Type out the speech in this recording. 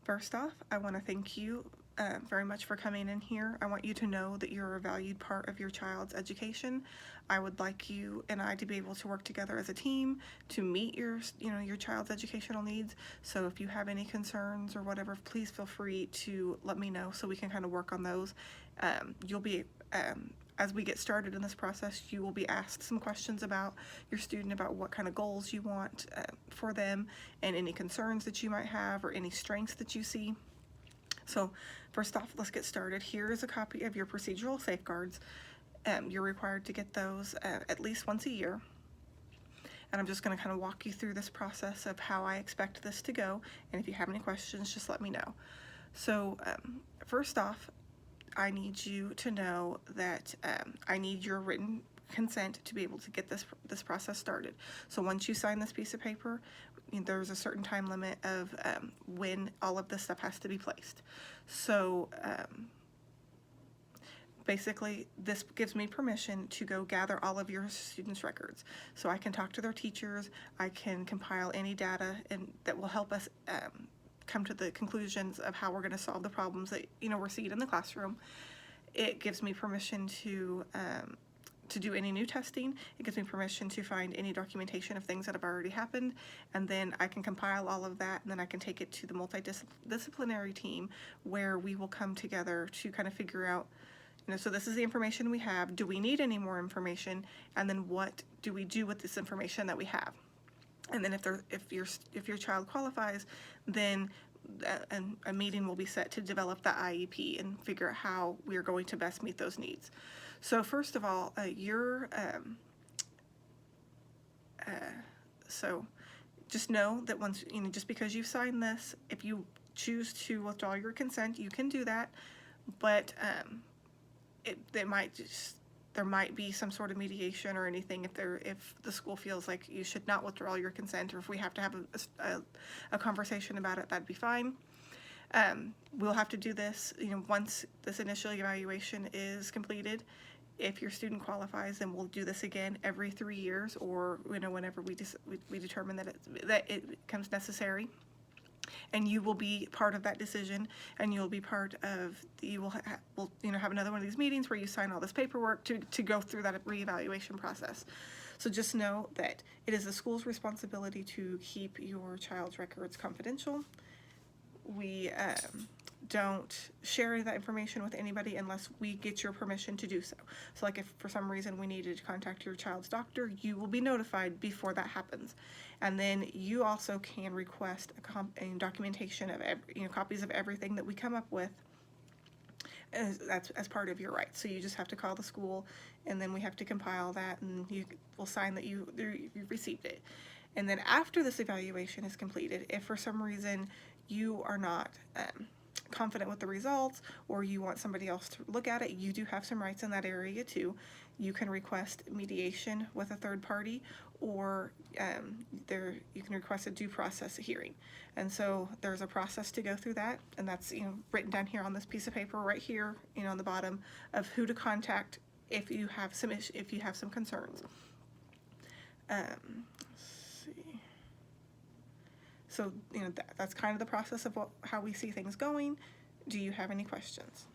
First off, I want to thank you very much for coming in here. I want you to know that you're a valued part of your child's education. I would like you and I to be able to work together as a team to meet your child's educational needs. So if you have any concerns or whatever, please feel free to let me know so we can kind of work on those. You'll be as we get started in this process, you will be asked some questions about your student, about what kind of goals you want for them, and any concerns that you might have or any strengths that you see. So first off, let's get started. Here is a copy of your procedural safeguards. You're required to get those at least once a year. And I'm just going to kind of walk you through this process of how I expect this to go. And if you have any questions, just let me know. So first off, I need you to know that I need your written consent to be able to get this process started. So once you sign this piece of paper, there's a certain time limit of when all of this stuff has to be placed. So basically, this gives me permission to go gather all of your students' records. So I can talk to their teachers, I can compile any data that will help us come to the conclusions of how we're going to solve the problems that we're seeing in the classroom. It gives me permission to do any new testing. It gives me permission to find any documentation of things that have already happened, and then I can compile all of that, and then I can take it to the multidisciplinary team where we will come together to kind of figure out, so this is the information we have. Do we need any more information? And then what do we do with this information that we have? And then if your child qualifies, then a meeting will be set to develop the IEP and figure out how we are going to best meet those needs. So first of all, so just know that once, just because you've signed this, if you choose to withdraw your consent, you can do that, but there might be some sort of mediation or anything if the school feels like you should not withdraw your consent, or if we have to have a conversation about it, that'd be fine. We'll have to do this, once this initial evaluation is completed. If your student qualifies, then we'll do this again every 3 years, or whenever we determine that it becomes necessary. And you will be part of that decision, and you'll be part of we'll have another one of these meetings where you sign all this paperwork to go through that reevaluation process. So just know that it is the school's responsibility to keep your child's records confidential. We don't share that information with anybody unless we get your permission to do so. So like if for some reason we needed to contact your child's doctor, you will be notified before that happens. And then you also can request a documentation of copies of everything that we come up with as part of your rights. So you just have to call the school, and then we have to compile that, and you will sign that you've received it. And then after this evaluation is completed, if for some reason you are not confident with the results, or you want somebody else to look at it, you do have some rights in that area too. You can request mediation with a third party, or you can request a due process hearing. And so there's a process to go through that, and that's written down here on this piece of paper right here, on the bottom, of who to contact if you have some concerns. Let's see. So that's kind of the process of how we see things going. Do you have any questions?